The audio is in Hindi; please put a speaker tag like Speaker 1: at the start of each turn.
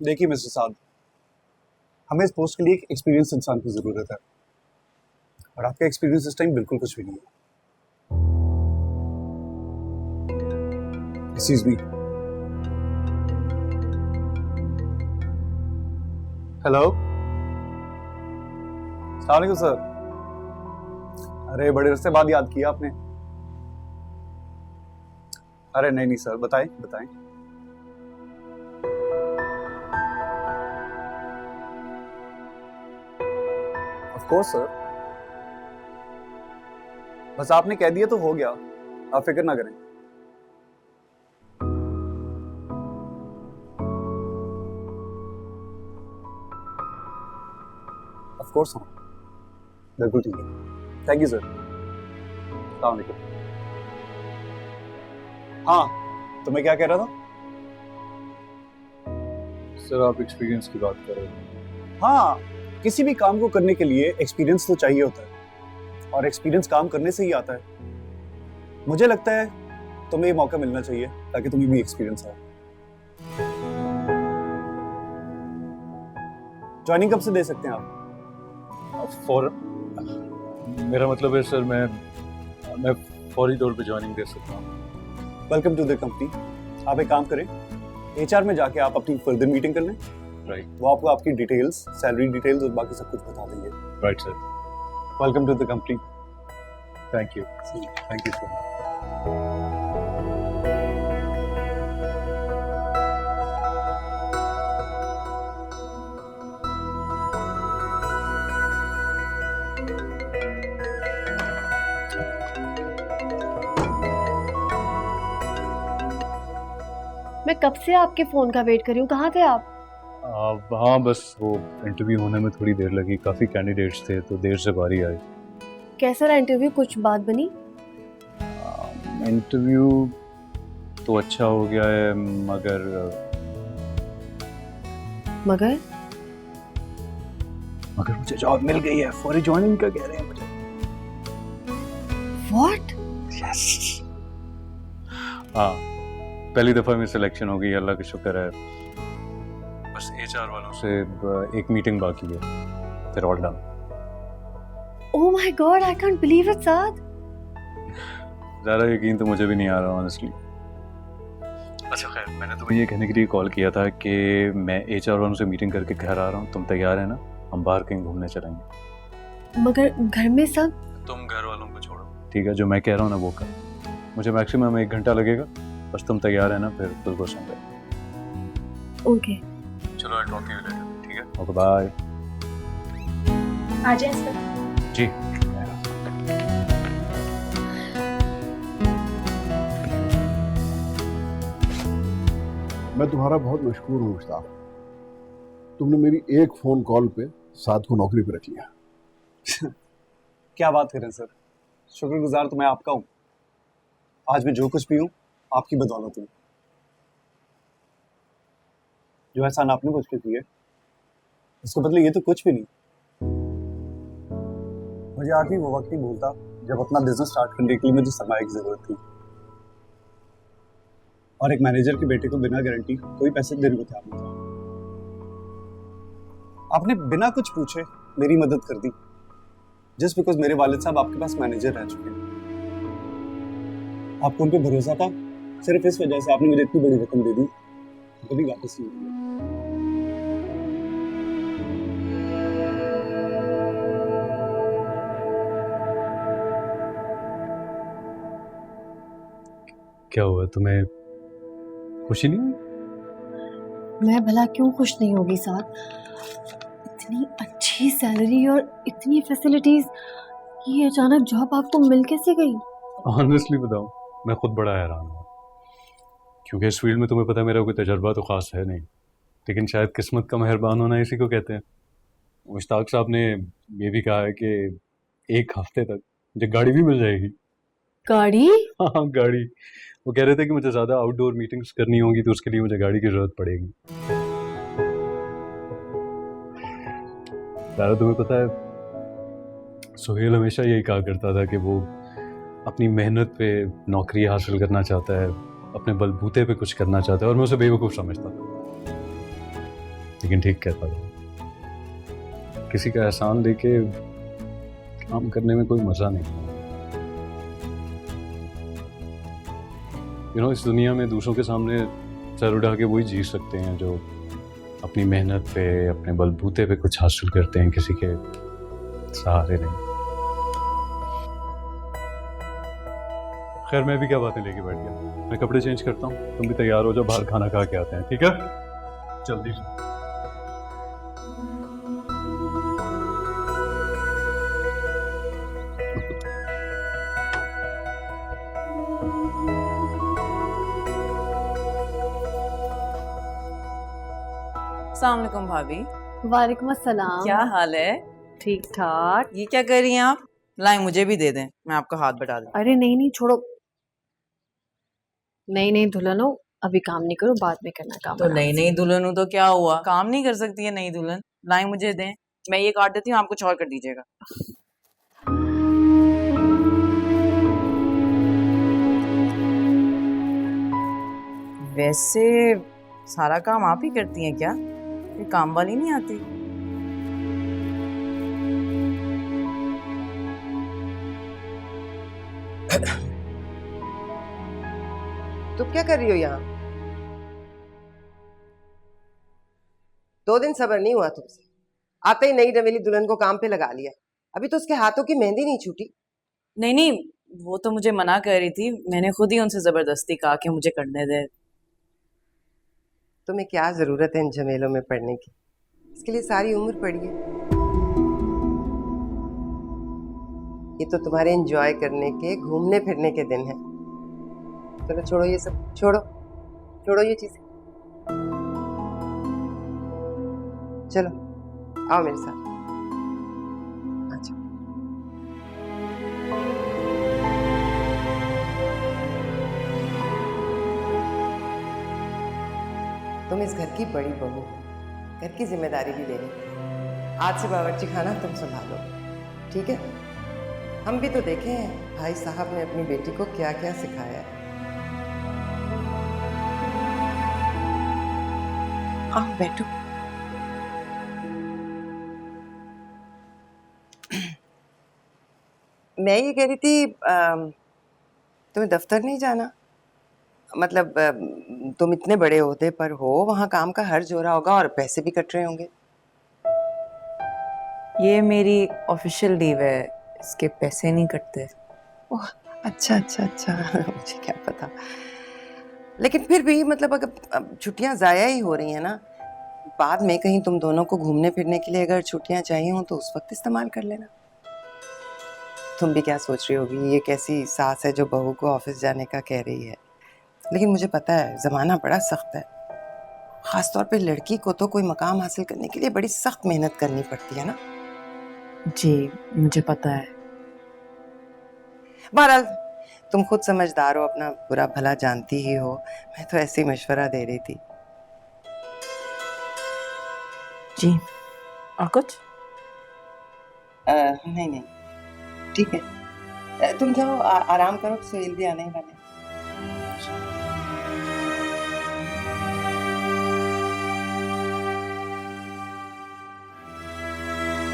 Speaker 1: देखिए मिस्टर साद, हमें इस पोस्ट के लिए एक एक्सपीरियंस इंसान की ज़रूरत है और आपका एक्सपीरियंस इस टाइम बिल्कुल कुछ भी नहीं है। Excuse me. हेलो, अस्सलाम वालेकुम सर। अरे बड़े अरसे बाद याद किया आपने। अरे नहीं नहीं सर, बताएं बताएं। ऑफ कोर्स सर, बस आपने कह दिया तो हो गया, आप फिक्र ना करें। ऑफ कोर्स हाँ, बिल्कुल ठीक है। Thank you sir. अस्सलाम वालेकुम। हाँ, तो मैं क्या कह रहा था?
Speaker 2: सर आप एक्सपीरियंस की बात कर रहे हैं।
Speaker 1: हाँ, किसी भी काम को करने के लिए एक्सपीरियंस तो चाहिए होता है और एक्सपीरियंस काम करने से ही आता है। मुझे लगता है तुम्हें ये मौका मिलना चाहिए ताकि तुम्हें भी एक्सपीरियंस आए। ज्वाइनिंग कब से दे सकते हैं आप?
Speaker 2: मेरा मतलब है सर मैं फौरी तौर पे ज्वाइनिंग दे सकता हूँ।
Speaker 1: Welcome to the company. आप एक काम करें, एचआर में जाके आप अपनी फर्दर मीटिंग कर लें।
Speaker 2: राइट
Speaker 1: वो आपको आपकी डिटेल्स, सैलरी डिटेल्स और बाकी सब कुछ बता देंगे।
Speaker 2: Right sir,
Speaker 1: welcome to the company.
Speaker 2: Thank you sir.
Speaker 3: मैं कब से आपके फोन का वेट कर रही हूँ, कहाँ थे आप?
Speaker 2: हाँ बस वो इंटरव्यू होने में थोड़ी देर लगी, काफ़ी कैंडिडेट्स थे तो देर से बारी आई।
Speaker 3: कैसा रहा इंटरव्यू, कुछ बात बनी?
Speaker 2: इंटरव्यू तो अच्छा हो गया है मगर
Speaker 3: मगर
Speaker 2: मुझे जॉब मिल गई है, फौरी ज्वाइनिंग का कह रहे हैं मुझे।
Speaker 3: व्हाट?
Speaker 2: हाँ, पहली दफ़ा में सिलेक्शन हो गई, अल्लाह का शुक्र है। बस एचआर वालों से एक मीटिंग बाकी है, फिर all done.
Speaker 3: Oh my god, I can't believe it साद।
Speaker 2: ज़्यादा यकीन तो मुझे भी नहीं आ रहा ऑनेस्टली। अच्छा खैर, मैंने तुम्हें ये कहने के लिए कॉल किया था कि मैं एचआर वालों से मीटिंग करके घर आ रहा हूँ। तुम तैयार है ना? हम बाहर कहीं घूमने चलेंगे।
Speaker 3: मगर घर में सब?
Speaker 2: तुम घर वालों को छोड़ो, ठीक है? जो मैं कह रहा हूँ ना वो कर। मुझे मैक्सिमम 1 घंटा लगेगा, बस तुम तैयार है ना? फिर बिल्कुल संभव।
Speaker 3: ओके
Speaker 2: चलो I talk to you later, ठीक है? Okay bye.
Speaker 3: आ जाए सर।
Speaker 2: जी
Speaker 4: मैं तुम्हारा बहुत मशहूर हूँ मुश्ताक। तुमने मेरी एक फोन कॉल पे साद को नौकरी पे रख लिया।
Speaker 1: क्या बात करें सर, शुक्रगुजार तो मैं आपका हूँ। आज मैं जो कुछ भी हूँ आपकी बदौलत हूँ। जो एहसान आपने मुझ पे किया उसको बदले ये तो कुछ भी नहीं। मुझे आज भी वो वक्त नहीं भूलता जब अपना बिजनेस स्टार्ट करने के लिए मुझे सरमाया की जरूरत थी और एक मैनेजर के बेटे को बिना गारंटी कोई पैसे देने को तैयार नहीं था। आपने बिना कुछ पूछे मेरी मदद कर दी जस्ट बिकॉज मेरे वालिद साहब आपके पास मैनेजर रह चुके हैं। आपको उन पे भरोसा था, सिर्फ इस वजह से आपने मुझे इतनी बड़ी रकम दे दी, कभी वापस नहीं हुई।
Speaker 2: क्या हुआ, तुम्हें खुशी नहीं हुई?
Speaker 3: मैं भला क्यों खुश नहीं होगी साद? इतनी अच्छी सैलरी और इतनी फैसिलिटीज, ये अचानक जॉब आपको मिल कैसे गई?
Speaker 2: ऑनेस्टली बताऊं, मैं खुद बड़ा हैरान हूँ क्योंकि इस फील्ड में तुम्हें पता है मेरा कोई तजर्बा तो खास है नहीं, लेकिन शायद किस्मत का मेहरबान होना इसी को कहते हैं। मुश्ताक साहब ने ये भी कहा है कि 1 हफ्ते तक मुझे गाड़ी भी मिल जाएगी।
Speaker 3: गाड़ी?
Speaker 2: हाँ गाड़ी। वो कह रहे थे कि मुझे ज़्यादा आउटडोर मीटिंग्स करनी होगी तो उसके लिए मुझे गाड़ी की ज़रूरत पड़ेगी। ज़्यादा तुम्हें पता है सुहेल हमेशा यही कहा करता था कि वो अपनी मेहनत पे नौकरी हासिल करना चाहता है, अपने बलबूते पे कुछ करना चाहता है, और मैं उसे बेवकूफ़ समझता था। लेकिन ठीक कहता था, किसी का एहसान लेके काम करने में कोई मजा नहीं। इस दुनिया में दूसरों के सामने सर उठा के वही जी सकते हैं जो अपनी मेहनत पे, अपने बलबूते पे कुछ हासिल करते हैं, किसी के सहारे नहीं। खैर मैं भी क्या बातें लेके बैठ गया, मैं कपड़े चेंज करता हूँ, तुम भी तैयार हो जाओ, बाहर खाना खा के आते हैं, ठीक है? जल्दी से।
Speaker 5: अस्सलाम वालेकुम भाभी।
Speaker 3: वालेकुम अस्सलाम।
Speaker 5: क्या हाल है?
Speaker 3: ठीक ठाक।
Speaker 5: ये क्या कर रही हैं आप? लाएं मुझे भी दे दें, मैं आपका हाथ बटा दूं।
Speaker 3: अरे नहीं नहीं छोड़ो, नहीं नहीं दुल्हनो, अभी काम नहीं करो, बाद में करना काम।
Speaker 5: तो नई नई दुल्हन हूं तो क्या हुआ, काम नहीं कर सकती है नई दुल्हन? लाएं मुझे दें, मैं ये काट देती हूँ, आप कुछ और कर दीजिएगा। वैसे सारा काम आप ही करती हैं क्या? ये काम वाली नहीं आती?
Speaker 6: तुम क्या कर रही हो यहाँ? 2 दिन सब्र नहीं हुआ तुमसे, आते ही नई रवेली दुल्हन को काम पे लगा लिया। अभी तो उसके हाथों की मेहंदी नहीं छूटी।
Speaker 5: नहीं नहीं, वो तो मुझे मना कर रही थी, मैंने खुद ही उनसे जबरदस्ती कहा कि मुझे करने दे।
Speaker 6: तुम्हें क्या जरूरत है इन झमेलों में पड़ने की? इसके लिए सारी उम्र पड़ी है। ये तो तुम्हारे एंजॉय करने के, घूमने फिरने के दिन है। चलो छोड़ो ये सब, छोड़ो छोड़ो ये चीजें, चलो आओ मेरे साथ। अच्छा तुम इस घर की बड़ी बहू, घर की जिम्मेदारी भी ले रही। आज से बावर्ची खाना तुम संभालो, ठीक है? हम भी तो देखे हैं भाई साहब ने अपनी बेटी को क्या क्या सिखाया है। आओ बैठो। मैं ये कह रही थी तुम्हें दफ्तर नहीं जाना? मतलब तुम इतने बड़े ओहदे पर हो, वहाँ काम का हर्ज हो रहा होगा और पैसे भी कट रहे होंगे।
Speaker 5: ये मेरी ऑफिशियल लीव है, इसके पैसे नहीं कटते।
Speaker 6: ओह अच्छा अच्छा अच्छा मुझे क्या पता। लेकिन फिर भी मतलब अगर छुट्टियां ज़ाया ही हो रही हैं ना, बाद में कहीं तुम दोनों को घूमने फिरने के लिए अगर छुट्टियां चाहिए हो तो उस वक्त इस्तेमाल कर लेना। तुम भी क्या सोच रही होगी, ये कैसी सास है जो बहू को ऑफिस जाने का कह रही है? लेकिन मुझे पता है ज़माना बड़ा सख्त है, ख़ासतौर पे लड़की को तो कोई मकाम हासिल करने के लिए बड़ी सख्त मेहनत करनी पड़ती है ना।
Speaker 5: जी मुझे पता है।
Speaker 6: बहरहाल तुम खुद समझदार हो, अपना बुरा भला जानती ही हो। मैं तो ऐसे ही मशवरा दे रही थी।
Speaker 5: जी और कुछ?
Speaker 6: नहीं नहीं ठीक है, तुम जाओ आराम करो, सुहेल भी आने ही वाले हैं।